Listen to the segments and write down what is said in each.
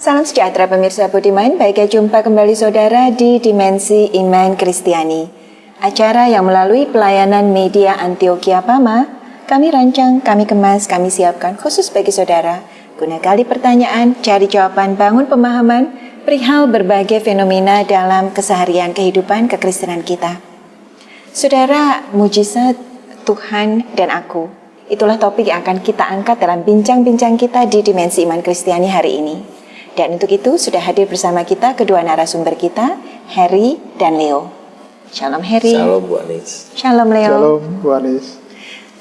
Salam sejahtera pemirsa budiman, baiknya jumpa kembali saudara di Dimensi Iman Kristiani. Acara yang melalui pelayanan media Antioquia Pama, kami rancang, kami kemas, kami siapkan khusus bagi saudara. Guna gali pertanyaan, cari jawaban, bangun pemahaman, perihal berbagai fenomena dalam keseharian kehidupan kekristenan kita. Saudara, mujizat Tuhan dan aku, itulah topik yang akan kita angkat dalam bincang-bincang kita di Dimensi Iman Kristiani hari ini. Dan untuk itu sudah hadir bersama kita kedua narasumber kita, Harry dan Leo. Shalom Harry. Shalom Bu Anis. Shalom Leo. Shalom Bu Anis.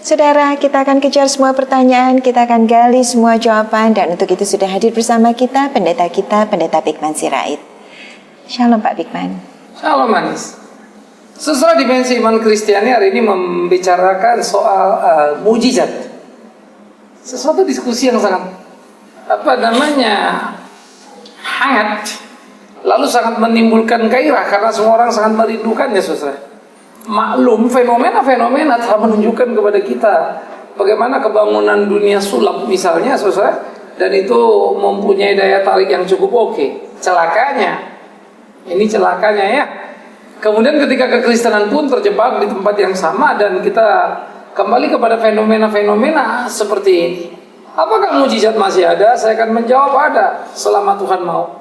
Saudara, kita akan kejar semua pertanyaan, kita akan gali semua jawaban, dan untuk itu sudah hadir bersama kita, Pendeta Bikman Sirait. Shalom Pak Bikman. Shalom Anis. Saudara, Dimensi Iman Kristiani hari ini membicarakan soal mujizat. Sesuatu diskusi yang sangat hangat, lalu sangat menimbulkan gairah karena semua orang sangat merindukannya, saudara. Maklum, fenomena-fenomena telah menunjukkan kepada kita bagaimana kebangunan dunia sulap misalnya, saudara, dan itu mempunyai daya tarik yang cukup oke. Celakanya ya. Kemudian ketika kekristenan pun terjebak di tempat yang sama dan kita kembali kepada fenomena-fenomena seperti ini. Apakah mujizat masih ada? Saya akan menjawab ada, selama Tuhan mau.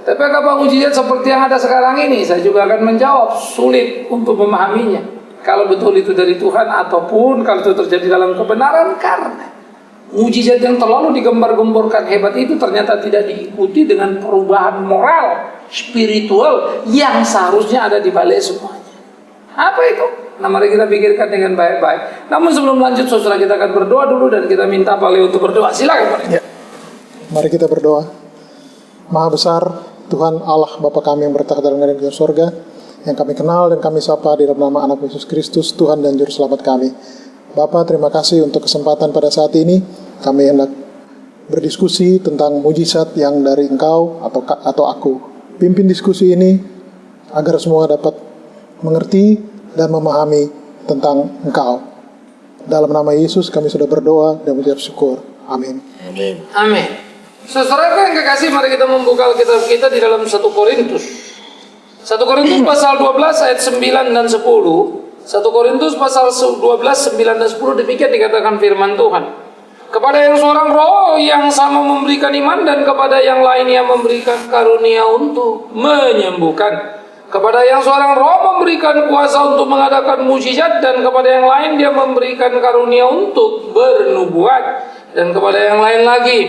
Tapi apakah mujizat seperti yang ada sekarang ini? Saya juga akan menjawab, sulit untuk memahaminya. Kalau betul itu dari Tuhan ataupun kalau itu terjadi dalam kebenaran, karena mujizat yang terlalu digembar-gemborkan hebat itu ternyata tidak diikuti dengan perubahan moral, spiritual yang seharusnya ada di balik semuanya. Apa itu? Nah, mari kita pikirkan dengan baik-baik. Namun sebelum lanjut, saudara, kita akan berdoa dulu dan kita minta Pak Leo untuk berdoa. Silakan Pak Leo. Ya. Mari kita berdoa. Maha besar Tuhan Allah Bapa kami yang bertahta dalam kerajaan surga, yang kami kenal dan kami sapa di dalam nama Anak Yesus Kristus, Tuhan dan Juru Selamat kami. Bapa, terima kasih untuk kesempatan pada saat ini. Kami hendak berdiskusi tentang mujizat yang dari Engkau atau aku. Pimpin diskusi ini agar semua dapat mengerti dan memahami tentang Engkau. Dalam nama Yesus kami sudah berdoa dan mengucap syukur. Amin. Amin. Saudara yang kekasih, mari kita membuka Alkitab kita di dalam 1 Korintus. 1 Korintus pasal 12 ayat 9 dan 10. 1 Korintus pasal 12, 9 dan 10, demikian dikatakan firman Tuhan. Kepada yang seorang roh yang sama memberikan iman, dan kepada yang lain yang memberikan karunia untuk menyembuhkan. Kepada yang seorang roh memberikan kuasa untuk mengadakan mujizat, dan kepada yang lain dia memberikan karunia untuk bernubuat, dan kepada yang lain lagi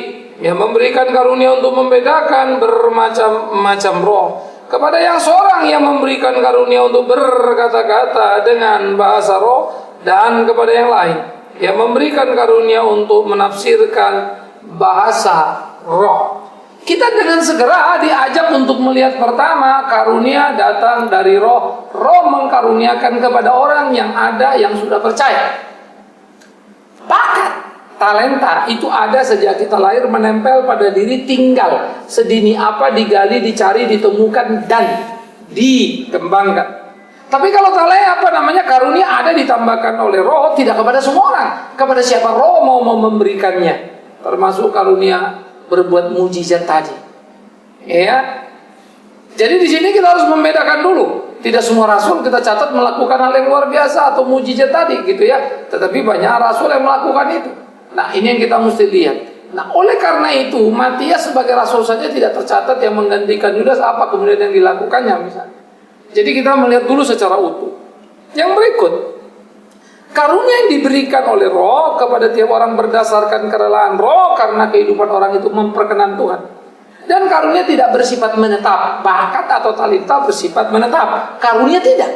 dia memberikan karunia untuk membedakan bermacam-macam roh. Kepada yang seorang yang memberikan karunia untuk berkata-kata dengan bahasa roh, dan kepada yang lain yang memberikan karunia untuk menafsirkan bahasa roh. Kita dengan segera diajak untuk melihat pertama, karunia datang dari roh. Roh mengkaruniakan kepada orang yang ada, yang sudah percaya. Bakat, talenta itu ada sejak kita lahir, menempel pada diri, tinggal sedini apa digali, dicari, ditemukan dan dikembangkan. Tapi kalau karunia ada ditambahkan oleh roh, tidak kepada semua orang. Kepada siapa roh mau memberikannya, termasuk karunia berbuat mujizat tadi. Ya. Jadi di sini kita harus membedakan dulu. Tidak semua rasul kita catat melakukan hal yang luar biasa atau mujizat tadi gitu ya. Tetapi banyak rasul yang melakukan itu. Nah, ini yang kita mesti lihat. Nah, oleh karena itu Matias sebagai rasul saja tidak tercatat yang menggantikan Yudas, apa kemudian yang dilakukannya misalnya. Jadi kita melihat dulu secara utuh. Yang berikut, karunia yang diberikan oleh roh kepada tiap orang berdasarkan kerelaan roh karena kehidupan orang itu memperkenan Tuhan. Dan karunia tidak bersifat menetap. Bakat atau talenta bersifat menetap. Karunia tidak.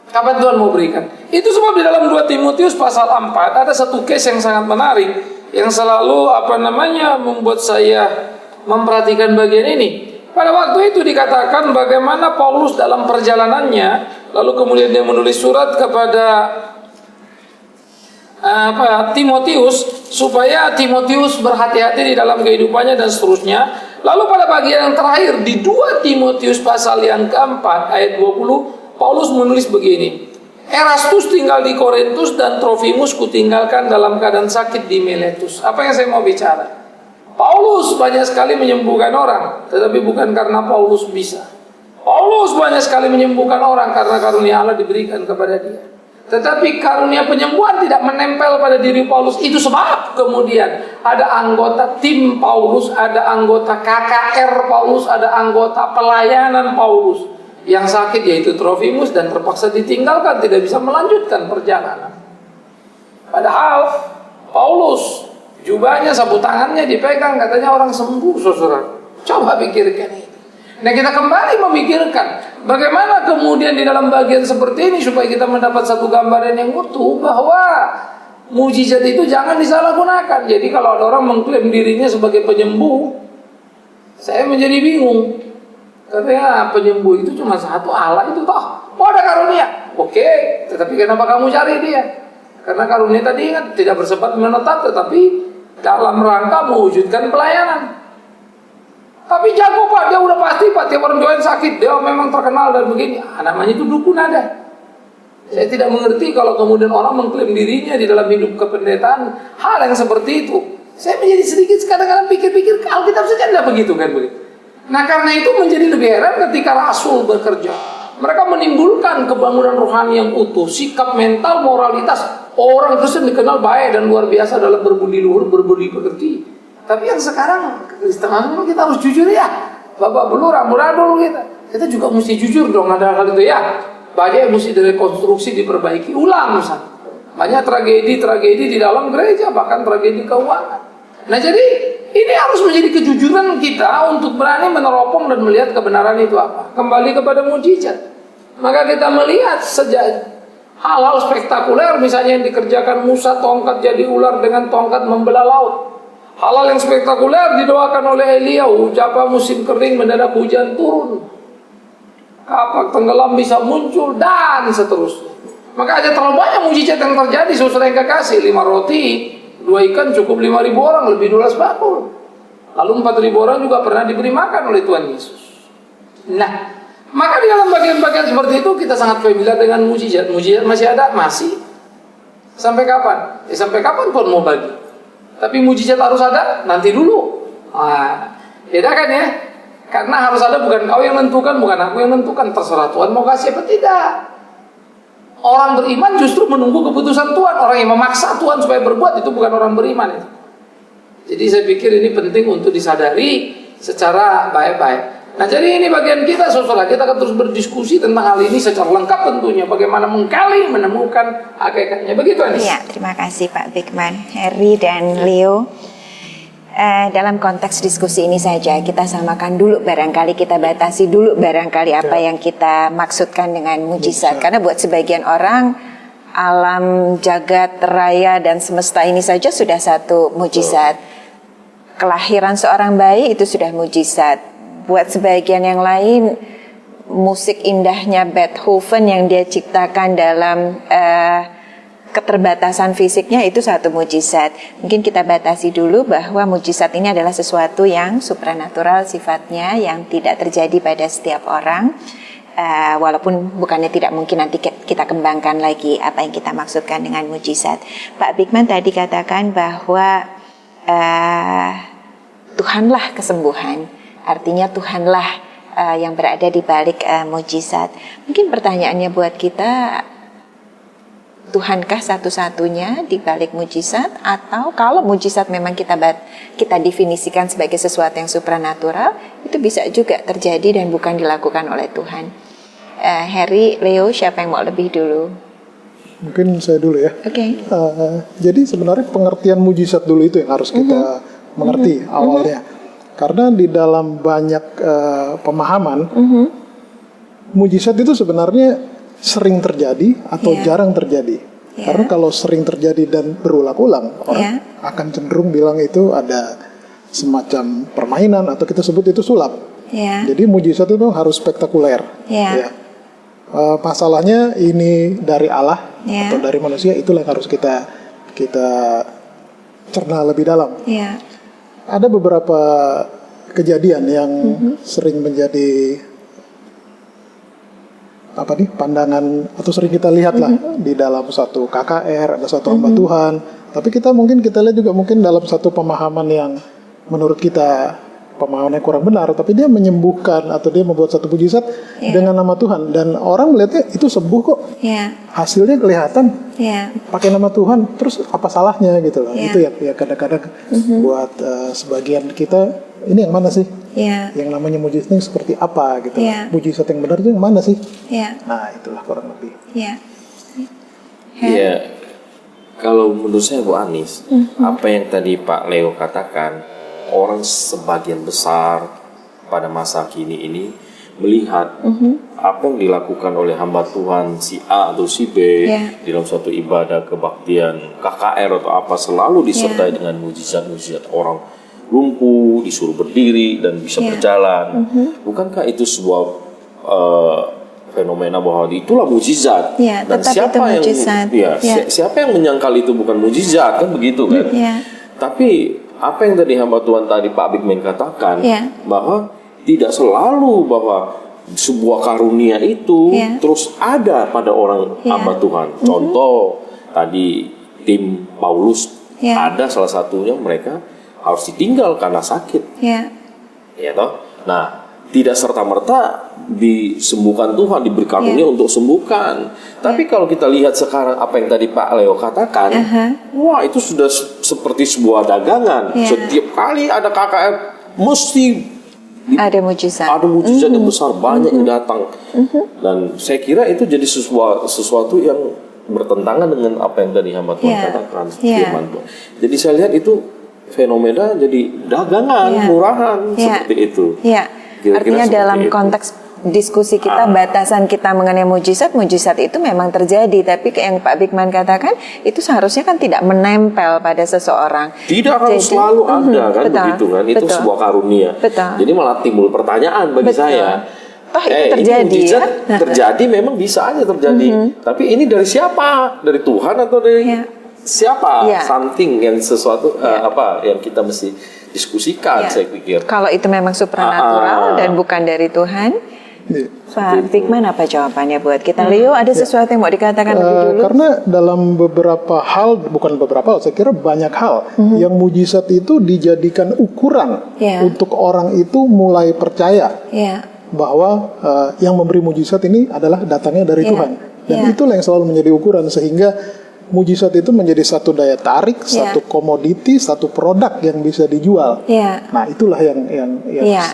Kapan Tuhan mau berikan? Itu sebab di dalam 2 Timotius pasal 4 ada satu case yang sangat menarik, yang selalu membuat saya memperhatikan bagian ini. Pada waktu itu dikatakan bagaimana Paulus dalam perjalanannya, lalu kemudian dia menulis surat kepada Timotius, supaya Timotius berhati-hati di dalam kehidupannya dan seterusnya. Lalu pada bagian yang terakhir di 2 Timotius pasal yang keempat ayat 20, Paulus menulis begini: Erastus tinggal di Korintus dan Trofimus kutinggalkan dalam keadaan sakit di Miletus. Apa yang saya mau bicara? Paulus banyak sekali menyembuhkan orang, tetapi bukan karena Paulus bisa. Paulus banyak sekali menyembuhkan orang karena karunia Allah diberikan kepada dia. Tetapi karunia penyembuhan tidak menempel pada diri Paulus. Itu sebab kemudian ada anggota tim Paulus, ada anggota KKR Paulus, ada anggota pelayanan Paulus yang sakit, yaitu Trofimus, dan terpaksa ditinggalkan, tidak bisa melanjutkan perjalanan. Padahal Paulus jubahnya, sapu tangannya dipegang, katanya orang sembuh, saudara. Coba pikirkan itu. Nah, kita kembali memikirkan bagaimana kemudian di dalam bagian seperti ini supaya kita mendapat satu gambaran yang utuh bahwa mujizat itu jangan disalahgunakan. Jadi kalau ada orang mengklaim dirinya sebagai penyembuh, saya menjadi bingung. Karena penyembuh itu cuma satu, Allah itu toh. Oh, ada karunia. Oke, tetapi kenapa kamu cari dia? Karena karunia tadi ingat tidak bersifat menetap, tetapi dalam rangka mewujudkan pelayanan. Tapi jago Pak, dia udah pasti Pak, tiap orang doain sakit, dia memang terkenal dan begini. Namanya itu dukun ada. Saya tidak mengerti kalau kemudian orang mengklaim dirinya di dalam hidup kependetaan hal yang seperti itu. Saya menjadi sedikit kadang-kadang pikir-pikir Alkitab saja tidak begitu kan begitu. Nah, karena itu menjadi lebih heran ketika Rasul bekerja. Mereka menimbulkan kebangunan rohani yang utuh, sikap mental, moralitas. Orang Kristen dikenal baik dan luar biasa dalam berbudi luhur, berbudi pekerti. Tapi yang sekarang Kristen kita harus jujur ya. Babak belur, amburadul kita juga mesti jujur dong ada hal itu ya. Banyak yang mesti direkonstruksi, diperbaiki ulang misalnya. Banyak tragedi-tragedi di dalam gereja, bahkan tragedi keuangan. Nah, jadi ini harus menjadi kejujuran kita untuk berani meneropong dan melihat kebenaran itu apa. Kembali kepada mujizat. Maka kita melihat sejak hal-hal spektakuler misalnya yang dikerjakan Musa, tongkat jadi ular dengan tongkat membelah laut. Hal-hal yang spektakuler didoakan oleh Elia, ucapa musim kering mendadak hujan turun. Kapak tenggelam bisa muncul dan seterusnya. Maka ada terlalu banyak mujizat yang terjadi, saudara yang kekasih. 5 roti, 2 ikan cukup 5.000 orang, lebih 12 bakul. Lalu 4.000 orang juga pernah diberi makan oleh Tuhan Yesus. Nah, maka di dalam bagian-bagian seperti itu kita sangat familiar dengan mujizat. Mujizat masih ada? Masih. Sampai kapan? Sampai kapan pun mau bagi. Tapi mujizat harus ada? Nanti dulu. Beda kan ya? Karena harus ada, bukan kau yang menentukan, bukan aku yang menentukan. Terserah Tuhan mau kasih apa tidak. Orang beriman justru menunggu keputusan Tuhan. Orang yang memaksa Tuhan supaya berbuat itu bukan orang beriman itu. Jadi saya pikir ini penting untuk disadari secara baik-baik. Nah, jadi ini bagian kita, saudara. Kita akan terus berdiskusi tentang hal ini secara lengkap tentunya. Bagaimana menggali, menemukan hakikatnya. Begitu, Anis? Iya, terima kasih Pak Bigman, Harry dan Leo. Dalam konteks diskusi ini saja kita samakan dulu, barangkali kita batasi dulu barangkali apa yang kita maksudkan dengan mujizat. Karena buat sebagian orang alam jagat raya dan semesta ini saja sudah satu mujizat. Kelahiran seorang bayi itu sudah mujizat. Buat sebagian yang lain musik indahnya Beethoven yang dia ciptakan dalam keterbatasan fisiknya itu satu mujizat. Mungkin kita batasi dulu bahwa mujizat ini adalah sesuatu yang supranatural sifatnya, yang tidak terjadi pada setiap orang. Walaupun bukannya tidak mungkin, nanti kita kembangkan lagi apa yang kita maksudkan dengan mujizat. Pak Bigman tadi katakan bahwa Tuhanlah kesembuhan, artinya Tuhanlah yang berada di balik mujizat. Mungkin pertanyaannya buat kita, Tuhankah satu-satunya di balik mujizat, atau kalau mujizat memang kita definisikan sebagai sesuatu yang supranatural, itu bisa juga terjadi dan bukan dilakukan oleh Tuhan. Harry, Leo, siapa yang mau lebih dulu? Mungkin saya dulu ya. Oke. Jadi sebenarnya pengertian mujizat dulu itu yang harus kita mengerti awalnya. Karena di dalam banyak pemahaman, mujizat itu sebenarnya sering terjadi atau jarang terjadi. Karena kalau sering terjadi dan berulang-ulang, orang akan cenderung bilang itu ada semacam permainan atau kita sebut itu sulap. Jadi mujizat itu harus spektakuler. Masalahnya ini dari Allah atau dari manusia, itulah yang harus kita cerna lebih dalam. Ada beberapa kejadian yang sering menjadi pandangan atau sering kita lihat lah di dalam satu KKR, ada satu hamba Tuhan. Tapi kita lihat juga mungkin dalam satu pemahaman yang menurut kita pemahamannya kurang benar, tapi dia menyembuhkan atau dia membuat satu mujizat dengan nama Tuhan, dan orang melihatnya itu sembuh kok, hasilnya kelihatan pakai nama Tuhan, terus apa salahnya gitu loh. Itu ya kadang-kadang buat sebagian kita, ini yang mana sih? Yang namanya mujizat ini seperti apa gitu. Mujizat yang benar itu yang mana sih? Nah itulah kurang lebih. Kalau menurut saya Bu Anis, apa yang tadi Pak Leo katakan, orang sebagian besar pada masa kini ini melihat apa yang dilakukan oleh hamba Tuhan si A atau si B di dalam suatu ibadah kebaktian KKR atau apa, selalu disertai dengan mujizat-mujizat. Orang lumpuh disuruh berdiri dan bisa berjalan. Bukankah itu sebuah fenomena bahwa itulah mujizat? Dan siapa yang siapa yang menyangkal itu bukan mujizat, kan begitu kan? Tapi apa yang tadi hamba Tuhan tadi Pak Bigman katakan, bahwa tidak selalu bahwa sebuah karunia itu terus ada pada orang hamba Tuhan. Contoh tadi tim Paulus, ada salah satunya mereka harus ditinggal karena sakit, ya toh. Nah, tidak serta-merta disembuhkan Tuhan, diberi karunia untuk sembuhkan. Tapi kalau kita lihat sekarang apa yang tadi Pak Leo katakan, wah itu sudah seperti sebuah dagangan. Setiap kali ada KKR mesti ada mujizat. Ada mujizat yang besar, banyak yang datang. Dan saya kira itu jadi sesuatu yang bertentangan dengan apa yang tadi hamba Tuhan katakan, firman Tuhan. Jadi saya lihat itu fenomena jadi dagangan, murahan seperti itu. Artinya dalam konteks diskusi kita, batasan kita mengenai mujizat itu memang terjadi, tapi yang Pak Bigman katakan itu seharusnya kan tidak menempel pada seseorang. Tidak harus selalu ada kan, begitu kan? Itu sebuah karunia. Jadi malah timbul pertanyaan bagi saya. Toh itu terjadi ini terjadi, memang bisa aja terjadi. Tapi ini dari siapa? Dari Tuhan atau dari siapa? Something yang sesuatu apa yang kita mesti diskusikan, saya pikir. Kalau itu memang supranatural dan bukan dari Tuhan, Pak Bigman apa jawabannya buat kita? Leo, ada sesuatu yang mau dikatakan lebih dulu? Karena dalam beberapa hal, bukan beberapa hal, saya kira banyak hal yang mujizat itu dijadikan ukuran untuk orang itu mulai percaya bahwa yang memberi mujizat ini adalah datangnya dari Tuhan. Dan itulah yang selalu menjadi ukuran, sehingga mujizat itu menjadi satu daya tarik, satu komoditi, satu produk yang bisa dijual. Nah, itulah yang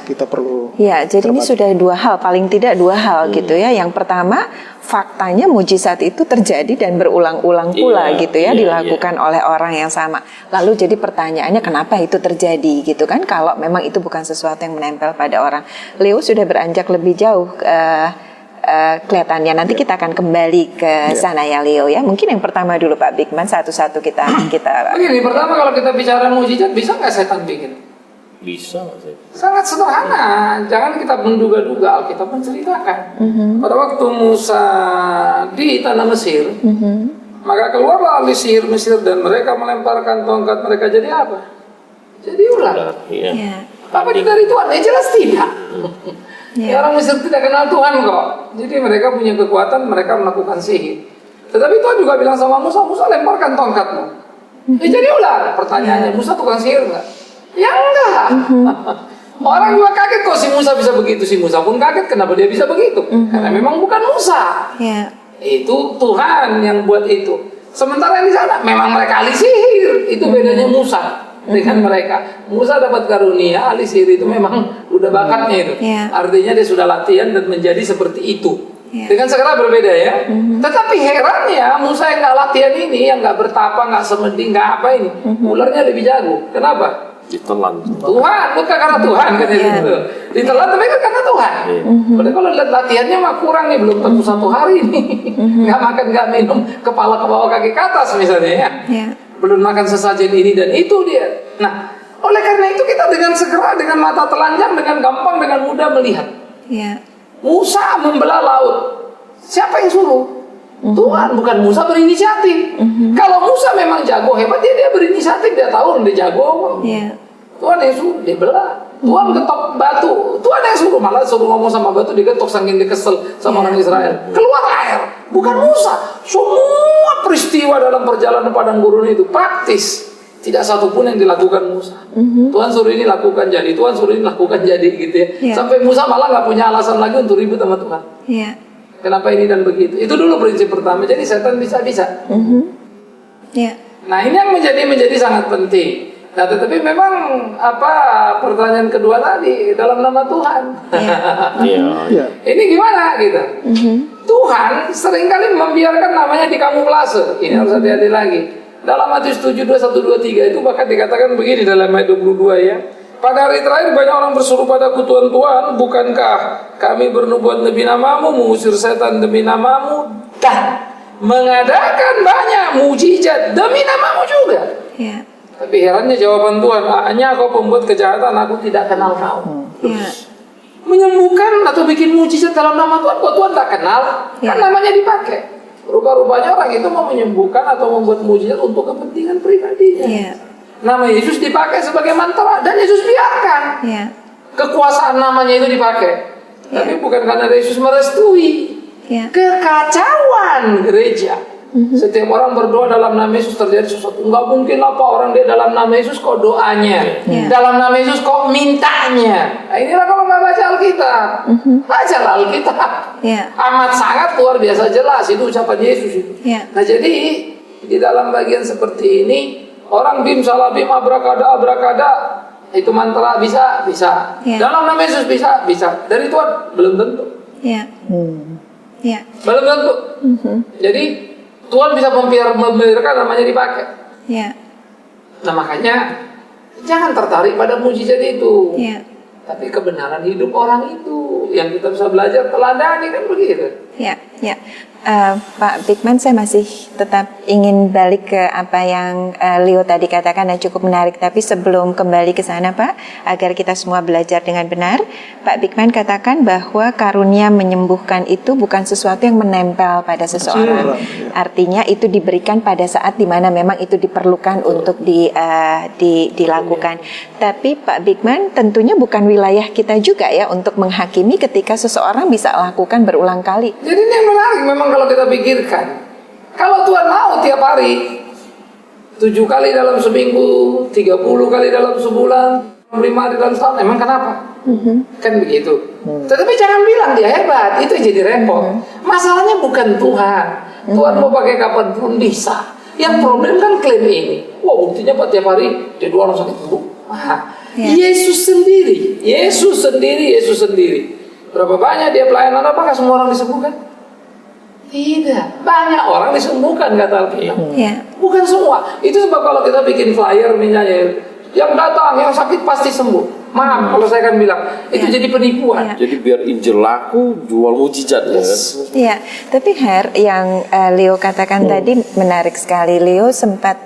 kita perlu. Jadi ini sudah dua hal, paling tidak dua hal gitu ya. Yang pertama, faktanya mujizat itu terjadi dan berulang-ulang pula gitu ya, dilakukan oleh orang yang sama. Lalu jadi pertanyaannya kenapa itu terjadi gitu kan? Kalau memang itu bukan sesuatu yang menempel pada orang. Leo sudah beranjak lebih jauh. Kelihatannya nanti kita akan kembali ke sana ya Leo ya. Mungkin yang pertama dulu Pak Bigman, satu-satu kita. Begini, pertama kalau kita bicara mujizat, bisa nggak setan bikin? Bisa. Sangat sederhana. Jangan kita menduga-duga. Alkitab menceritakan pada waktu Musa di tanah Mesir, maka keluarlah ahli sihir Mesir dan mereka melemparkan tongkat mereka jadi apa? Jadi ular. Apa itu dari Tuhan? Jelas tidak. Orang Mesir tidak kenal Tuhan kok. Jadi mereka punya kekuatan, mereka melakukan sihir. Tetapi Tuhan juga bilang sama Musa, Musa lemparkan tongkatmu. Jadi ular. Pertanyaannya, Musa tukang sihir enggak? Ya enggak. Orang juga kaget kok si Musa bisa begitu. Si Musa pun kaget kenapa dia bisa begitu. Karena memang bukan Musa. Itu Tuhan yang buat itu. Sementara yang di sana memang mereka ahli sihir. Itu bedanya Musa dengan mereka. Musa dapat karunia, ahli sihir itu memang udah bakatnya itu. Artinya dia sudah latihan dan menjadi seperti itu. Dengan sekarang berbeda ya. Tetapi herannya Musa yang nggak latihan ini, yang nggak bertapa, nggak semedi, nggak apa ini, ularnya lebih jago. Kenapa? Ditelan Tuhan, bukan karena Tuhan kan itu. Ditelan tapi kan karena Tuhan. Padahal kalau lihat latihannya mah kurang nih, belum tentu satu hari nih. Nggak makan, nggak minum, kepala ke bawah kaki ke atas misalnya ya. Belum makan sesajen ini dan itu dia. Nah, oleh karena itu kita dengan segera, dengan mata telanjang, dengan gampang, dengan mudah melihat. Musa membelah laut. Siapa yang suruh? Tuhan, bukan Musa berinisiatif. Kalau Musa memang jago hebat, dia berinisiatif, dia tahu dia jago. Tuhan yang suruh, dia belah. Tuhan ketok batu, Tuhan yang suruh, malah suruh ngomong sama batu, digetok saking dia kesel sama orang Israel. Keluar air, bukan Musa. Semua peristiwa dalam perjalanan padang gurun itu praktis. Tidak satu pun yang dilakukan Musa. Tuhan suruh ini lakukan jadi, Tuhan suruh ini lakukan jadi gitu ya. Sampai Musa malah nggak punya alasan lagi untuk ribut sama Tuhan. Kenapa ini dan begitu? Itu dulu prinsip pertama. Jadi setan bisa-bisa. Nah ini yang menjadi sangat penting. Nah tetapi memang pertanyaan kedua tadi dalam nama Tuhan. Ini gimana gitu? Tuhan seringkali membiarkan namanya dikamuflase. Ini harus hati-hati lagi. Dalam Matius 7:21-23 itu bahkan dikatakan begini dalam ayat 22 ya. Pada hari terakhir banyak orang berseru padaku, Tuhan, Tuhan, bukankah kami bernubuat demi namamu, mengusir setan demi namamu, dan mengadakan banyak mujizat demi namamu juga. Tapi herannya jawaban Tuhan, hanya kau pembuat kejahatan, aku tidak kenal kau. Menyembuhkan atau bikin mujizat dalam nama Tuhan, kok Tuhan tak kenal? Kan namanya dipakai. Rupa-rupanya orang itu mau menyembuhkan atau membuat mujizat untuk kepentingan pribadinya. Nama Yesus dipakai sebagai mantra dan Yesus biarkan. Kekuasaan namanya itu dipakai. Tapi bukan karena Yesus merestui. Kekacauan gereja. Setiap orang berdoa dalam nama Yesus terjadi sesuatu. Enggak mungkin lah Pak, orang dia dalam nama Yesus kok doanya, dalam nama Yesus kok mintanya. Nah, inilah kalau nggak baca Alkitab, baca Alkitab. Amat sangat luar biasa jelas itu ucapan Yesus itu. Nah jadi di dalam bagian seperti ini orang bim salah bim abrakada itu mantra bisa. Dalam nama Yesus bisa. Dari Tuhan belum tentu. Belum tentu. Jadi Tuhan bisa membiarkan namanya dipakai. Nah makanya jangan tertarik pada mujizat itu. Tapi kebenaran hidup orang itu yang kita bisa belajar teladani kan begitu. Pak Bigman, saya masih tetap ingin balik ke apa yang Leo tadi katakan dan cukup menarik. Tapi sebelum kembali ke sana Pak, agar kita semua belajar dengan benar, Pak Bigman katakan bahwa karunia menyembuhkan itu bukan sesuatu yang menempel pada seseorang. Artinya itu diberikan pada saat dimana memang itu diperlukan untuk dilakukan. Tapi Pak Bigman, tentunya bukan wilayah kita juga ya untuk menghakimi ketika seseorang bisa lakukan berulang kali. Jadi ini yang menarik memang kalau kita pikirkan. Kalau Tuhan mau tiap hari 7 kali dalam seminggu, 30 kali dalam sebulan, 5 hari dalam setahun, emang kenapa? Kan begitu. Tetapi jangan bilang dia hebat, itu jadi repot. Masalahnya bukan Tuhan. Tuhan mau pakai kapan pun bisa. Yang problem kan klaim ini. Wah buktinya Pak tiap hari dia 2 orang sakit sembuh. Yesus sendiri. Berapa banyak dia pelayanan, apakah semua orang disembuhkan? Tidak, banyak orang disembuhkan kata Alkitab. Bukan semua. Itu sebab kalau kita bikin flyer misalnya, yang datang, yang sakit pasti sembuh. Maaf kalau saya akan bilang itu jadi penipuan. Jadi biar Injil laku, jual mujizat. Tapi yang Leo katakan tadi menarik sekali. Leo sempat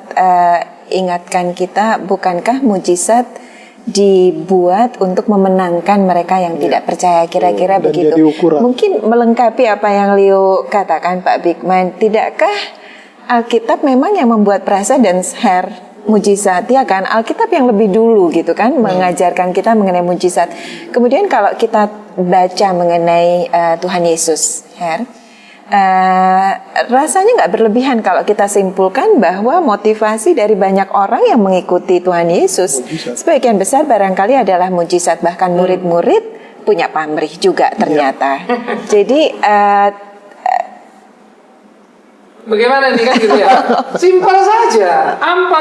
ingatkan kita, bukankah mujizat dibuat untuk memenangkan mereka yang tidak percaya, kira-kira begitu. Mungkin melengkapi apa yang Leo katakan Pak Bigman, tidakkah Alkitab memang yang membuat presence mujizat, ya kan? Alkitab yang lebih dulu gitu kan mengajarkan kita mengenai mujizat. Kemudian kalau kita baca mengenai Tuhan Yesus, rasanya nggak berlebihan kalau kita simpulkan bahwa motivasi dari banyak orang yang mengikuti Tuhan Yesus sebagian besar barangkali adalah mujizat, bahkan murid-murid punya pamrih juga ternyata. Jadi bagaimana ini kan gitu ya? Simpel saja. 40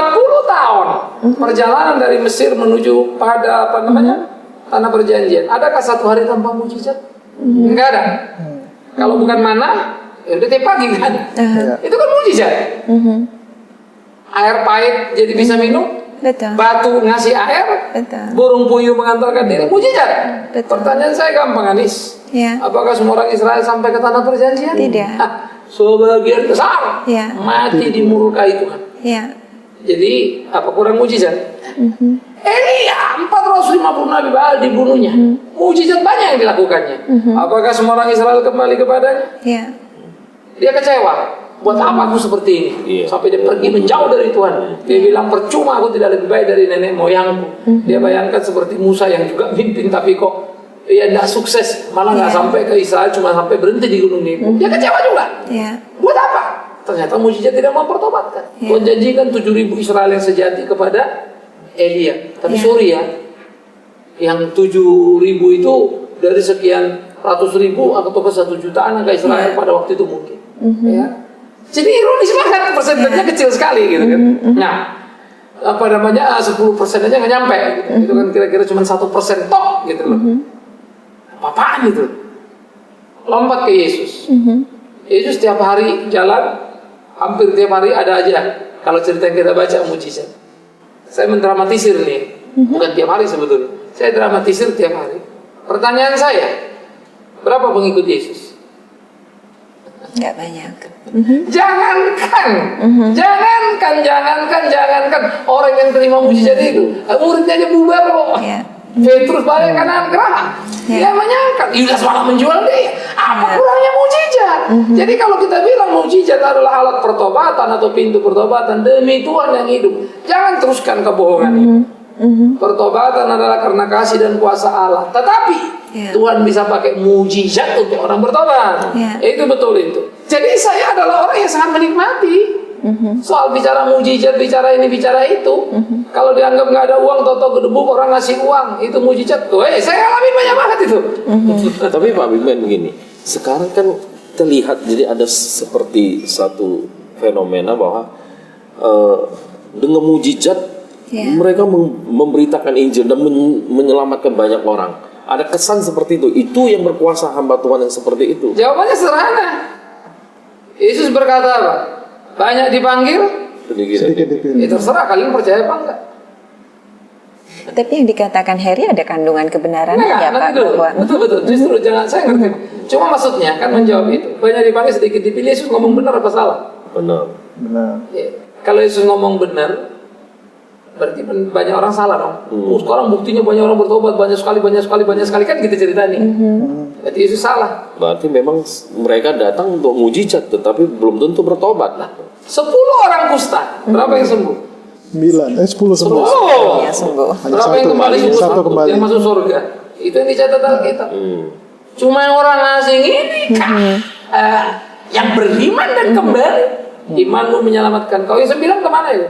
tahun perjalanan dari Mesir menuju pada tanah perjanjian. Adakah satu hari tanpa mujizat? Enggak ada. Kalau bukan mana, ya udah tiap pagi kan. Itu kan mujizat. Air pahit jadi bisa minum. Batu ngasih air. Burung puyuh mengantarkan diri. Mujizat. Pertanyaan saya gampang, Anis. Apakah semua orang Israel sampai ke tanah perjanjian? Tidak. Sebagian besar mati dimurkai Tuhan. Jadi apa kurang mujizat? Elia 450 nabi Baal dibunuhnya. Mujizat banyak yang dilakukannya. Apakah semua orang Israel kembali kepadanya? Dia kecewa. Buat apa aku seperti ini? Sampai dia pergi menjauh dari Tuhan. Dia bilang percuma aku tidak lebih baik dari nenek moyangku. Dia bayangkan seperti Musa yang juga mimpin tapi kok tidak sukses, malah nggak sampai ke Israel, cuma sampai berhenti di gunung Nebo. Dia kecewa juga. Buat apa? ternyata mujizat tidak mempertobatkan. Tuhan janjikan 7.000 Israel yang sejati kepada Elia. Tapi sorry ya, yang 7.000 itu dari sekian ratus ribu atau ke 1 jutaan angka Israel pada waktu itu mungkin. Ya. Jadi ironis banget, persentasenya kecil sekali gitu kan. Nah, 10% aja nggak nyampe gitu. Itu kan kira-kira cuma 1% tok gitu loh. Apa-apaan gitu. Lompat ke Yesus. Yesus tiap hari jalan, hampir tiap hari ada aja kalau cerita yang kita baca mujizat. Saya mendramatisir nih, bukan tiap hari sebetulnya. Saya dramatisir tiap hari. Pertanyaan saya, berapa pengikut Yesus? Nggak banyak. Jangankan orang yang terima mujizat itu, muridnya aja bubar kok. Petrus balik kanan gerah. Dia menyangka Yudas malah menjual dia. Apa kurangnya mujizat? Jadi kalau kita bilang mujizat adalah alat pertobatan atau pintu pertobatan demi Tuhan yang hidup, jangan teruskan kebohongan itu. Pertobatan adalah karena kasih dan kuasa Allah. Tetapi Tuhan bisa pakai mujizat untuk orang bertobat. Itu betul itu. Jadi saya adalah orang yang sangat menikmati soal bicara mujizat, bicara ini, bicara itu. Kalau dianggap nggak ada uang, toto gedebuk orang ngasih uang, itu mujizat. Tuh, saya alami banyak banget itu. Tapi Pak Bigman begini, sekarang kan terlihat jadi ada seperti satu fenomena bahwa dengan mujizat mereka memberitakan Injil dan menyelamatkan banyak orang. Ada kesan seperti itu. Itu yang berkuasa hamba Tuhan yang seperti itu. Jawabannya sederhana. Yesus berkata apa? Banyak dipanggil, sedikit dipilih. Terserah kalian percaya apa enggak. Tapi yang dikatakan Harry ada kandungan kebenaran ya Pak? Betul. Justru jangan saya ngerti. Cuma maksudnya kan menjawab itu. Banyak dipanggil, sedikit dipilih. Yesus ngomong benar apa salah? Benar. Ya. Kalau Yesus ngomong benar, berarti banyak orang salah dong. Sekarang buktinya banyak orang bertobat, banyak sekali kan kita cerita nih. Berarti Yesus salah. Berarti memang mereka datang untuk mujizat, tetapi belum tentu bertobat. 10 orang kusta, berapa yang sembuh? 10 sembuh. Ya, sembuh. Berapa yang kembali? Satu kembali. Yang masuk surga. Itu yang dicatat Alkitab. Cuma yang orang asing ini yang beriman dan kembali. Imanmu menyelamatkan kau. Yang 9 kemana ya?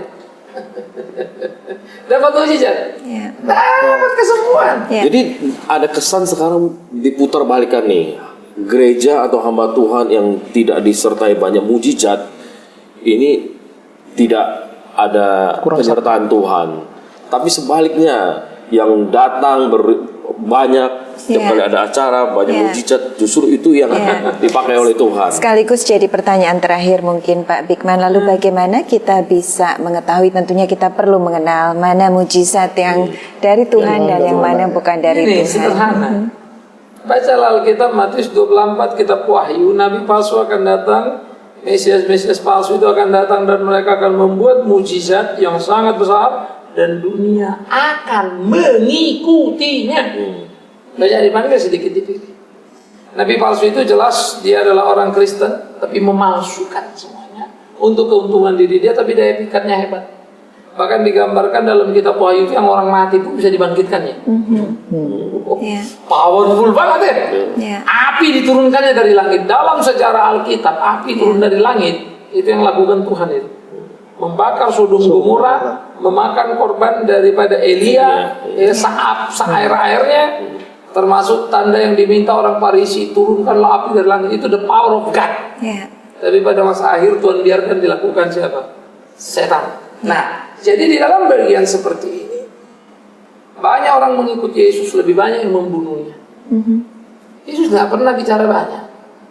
Dapat mujizat, dapat kesembuhan. Jadi ada kesan sekarang diputar balikan nih, gereja atau hamba Tuhan yang tidak disertai banyak mujizat ini tidak ada penyertaan Tuhan. Tapi sebaliknya yang datang banyak setiap kali ada acara banyak mujizat, justru itu yang dipakai oleh Tuhan. Sekaligus jadi pertanyaan terakhir mungkin Pak Bigman, lalu bagaimana kita bisa mengetahui, tentunya kita perlu mengenal mana mujizat yang dari Tuhan dan yang mana bukan dari Tuhan. Sederhana. Bacalah Alkitab Matius 24, kitab Wahyu, nabi palsu akan datang, Mesias palsu itu akan datang dan mereka akan membuat mujizat yang sangat besar dan dunia akan mengikutinya. Banyak dipanggil, sedikit dipilih. Nabi palsu itu jelas dia adalah orang Kristen, tapi memalsukan semuanya untuk keuntungan diri dia, tapi daya pikatnya hebat. Bahkan digambarkan dalam kitab Wahyu itu yang orang mati pun bisa dibangkitkannya. Powerful banget ya. Api diturunkannya dari langit. Dalam sejarah Alkitab, api turun dari langit, itu yang lakukan Tuhan itu. Membakar Sodom Gomora, memakan korban daripada Elia, seair-airnya, termasuk tanda yang diminta orang Farisi, turunkanlah api dari langit. Itu the power of God. Tapi pada masa akhir Tuhan biarkan dilakukan siapa? Setan. Nah, jadi di dalam bagian seperti ini banyak orang mengikuti Yesus, lebih banyak yang membunuhnya. Yesus nggak pernah bicara banyak.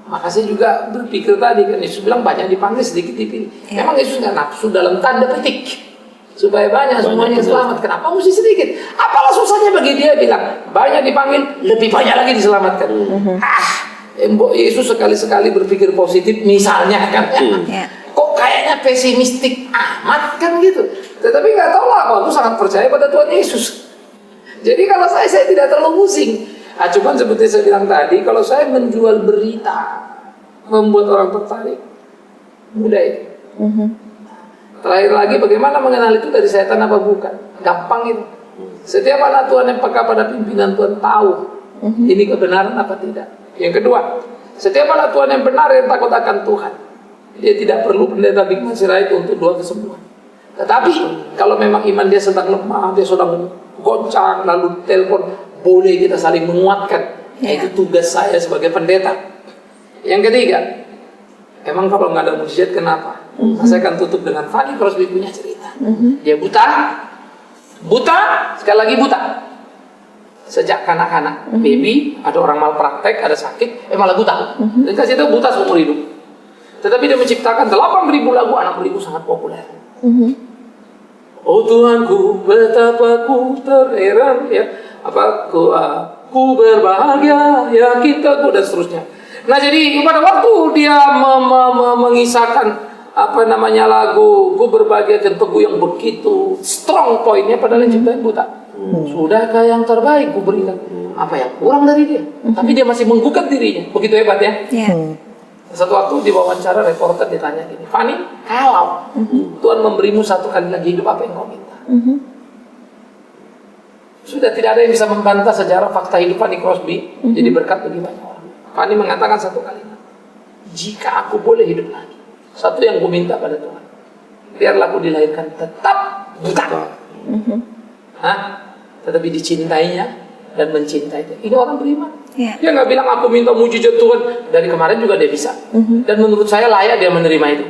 Maka saya juga berpikir tadi kan Yesus bilang banyak dipanggil, sedikit dipilih. Memang Yesus nggak nafsu dalam tanda petik supaya banyak semuanya selamat. Kenapa mesti sedikit? Apalah susahnya bagi dia bilang banyak dipanggil, lebih banyak lagi diselamatkan. Yesus sekali-sekali berpikir positif misalnya kan. Kok kayaknya pesimistik amat kan gitu. Tetapi nggak tahu lah, aku sangat percaya pada Tuhan Yesus. Jadi kalau saya tidak terlalu pusing. Cuman seperti saya bilang tadi, kalau saya menjual berita membuat orang tertarik, mudah itu. Terakhir lagi, bagaimana mengenal itu dari setan apa bukan? Gampang itu. Setiap anak Tuhan yang peka pada pimpinan Tuhan tahu ini kebenaran apa tidak. Yang kedua, setiap anak Tuhan yang benar yang takut akan Tuhan, Dia tidak perlu pendeta Bikman Sirait untuk doa kesembuhan. Tetapi kalau memang iman dia sedang lemah, dia sedang goncang, lalu telepon, boleh kita saling menguatkan. Itu tugas saya sebagai pendeta. Yang ketiga, emang kalau nggak ada mujizat kenapa? Saya akan tutup dengan Fanny Crosby punya cerita. Dia buta, sekali lagi buta. Sejak kanak-kanak, baby, ada orang malpraktek, ada sakit, malah buta. Dan kasih itu buta seumur hidup. Tetapi dia menciptakan 8.000 lagu anak beribu sangat populer. Oh Tuhanku, betapa ku terheran, ya, apa ku berbahagia, ya kita, dan seterusnya. Nah jadi pada waktu dia mengisahkan lagu ku berbahagia dan teguh yang begitu strong poinnya, padahal yang ciptain buta. Sudahkah yang terbaik ku berikan? Apa yang kurang dari dia? Tapi dia masih menggugat dirinya, begitu hebat ya. Satu waktu di wawancara reporter ditanya gini, Fanny, kalau Tuhan memberimu satu kali lagi hidup, apa yang kau minta? Sudah tidak ada yang bisa membantah sejarah fakta hidup Fanny Crosby, jadi berkat bagi banyak orang. Fanny mengatakan satu kalimat, jika aku boleh hidup lagi, satu yang ku minta pada Tuhan, biarlah aku dilahirkan tetap buta. Tetapi dicintainya dan mencintainya. Ini orang beriman. Dia nggak bilang aku minta mujizat Tuhan. Dari kemarin juga dia bisa. Dan menurut saya layak dia menerima itu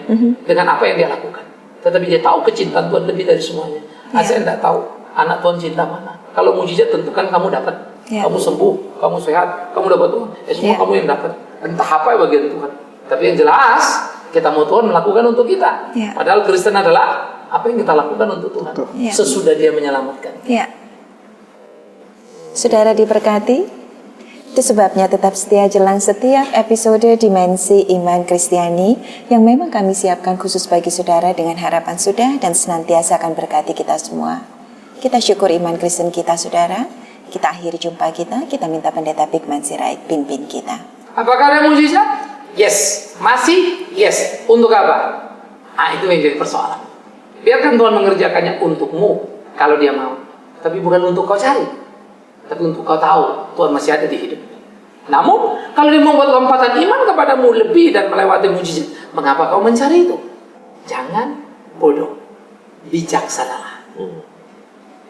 dengan apa yang dia lakukan. Tetapi dia tahu kecintaan Tuhan lebih dari semuanya. Saya tidak tahu anak Tuhan cinta mana. Kalau mujizat tentu kan kamu dapat. Kamu sembuh, kamu sehat, kamu dapat Tuhan. Semua kamu yang dapat. Entah apa bagian Tuhan. Tapi yang jelas kita mau Tuhan melakukan untuk kita. Padahal Kristen adalah apa yang kita lakukan untuk Tuhan sesudah dia menyelamatkan. Saudara diberkati, itu sebabnya tetap setia jelang setiap episode Dimensi Iman Kristiani yang memang kami siapkan khusus bagi saudara dengan harapan sudah dan senantiasa akan berkati kita semua. Kita syukur iman Kristen kita saudara. Kita akhiri jumpa kita minta pendeta Bikman Sirait pimpin kita. Apakah ada mujizat? Yes. Masih? Yes. Untuk apa? Itu yang jadi persoalan. Biarkan Tuhan mengerjakannya untukmu kalau dia mau. Tapi bukan untuk kau cari. Tapi untuk kau tahu Tuhan masih ada di hidup. Namun kalau dia membuat lompatan iman kepadamu lebih dan melewati mujizat, mengapa kau mencari itu? Jangan bodoh, bijaksanalah.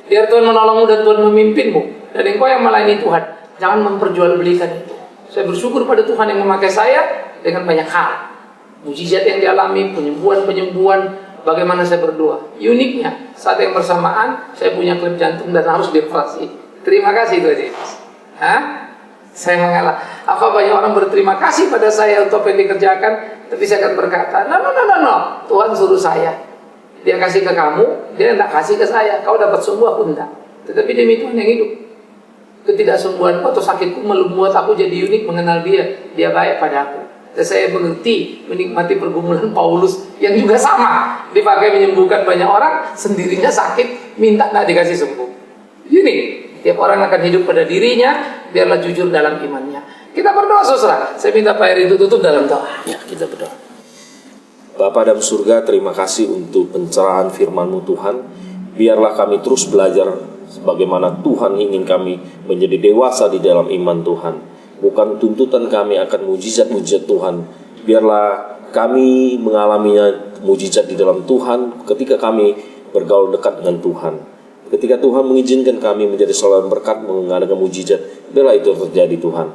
Biar Tuhan menolongmu dan Tuhan memimpinmu. Dan engkau yang melayani Tuhan, jangan memperjualbelikan itu. Saya bersyukur pada Tuhan yang memakai saya dengan banyak hal. Mujizat yang dialami, penyembuhan, bagaimana saya berdoa. Uniknya, saat yang bersamaan saya punya klip jantung dan harus dioperasi. Terima kasih Tuhan Yesus. Saya mengalah. Apa banyak orang berterima kasih pada saya untuk apa yang dikerjakan, tapi saya akan berkata, no. Tuhan suruh saya. Dia kasih ke kamu, dia tidak kasih ke saya. Kau dapat sembuh, aku tidak. Tetapi demi Tuhan yang hidup. Ketidaksembuhanku atau sakitku membuat aku jadi unik mengenal dia. Dia baik pada aku. Dan saya mengerti, menikmati pergumulan Paulus yang juga sama. Dipakai menyembuhkan banyak orang, sendirinya sakit, minta tidak dikasih sembuh. Ini. Tiap orang akan hidup pada dirinya, biarlah jujur dalam imannya. Kita berdoa saudara. Saya minta Pak Heri itu tutup dalam doa. Ya, kita berdoa. Bapa dalam surga, terima kasih untuk pencerahan firman-Mu Tuhan. Biarlah kami terus belajar bagaimana Tuhan ingin kami menjadi dewasa di dalam iman Tuhan. Bukan tuntutan kami akan mujizat-mujizat Tuhan. Biarlah kami mengalaminya mujizat di dalam Tuhan ketika kami bergaul dekat dengan Tuhan. Ketika Tuhan mengizinkan kami menjadi saluran berkat mengadakan mujizat, biarlah itu terjadi Tuhan.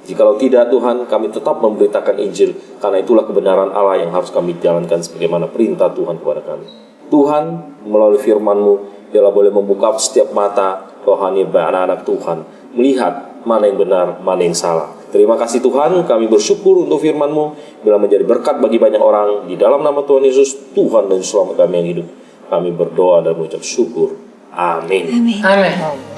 Jikalau tidak Tuhan, kami tetap memberitakan Injil, karena itulah kebenaran Allah yang harus kami jalankan sebagaimana perintah Tuhan kepada kami. Tuhan, melalui firman-Mu, biarlah boleh membuka setiap mata rohani anak-anak Tuhan, melihat mana yang benar, mana yang salah. Terima kasih Tuhan, kami bersyukur untuk firman-Mu, biarlah menjadi berkat bagi banyak orang. Di dalam nama Tuhan Yesus, Tuhan dan Selamat kami yang hidup, kami berdoa dan mengucap syukur. Amin. Amin. Amin.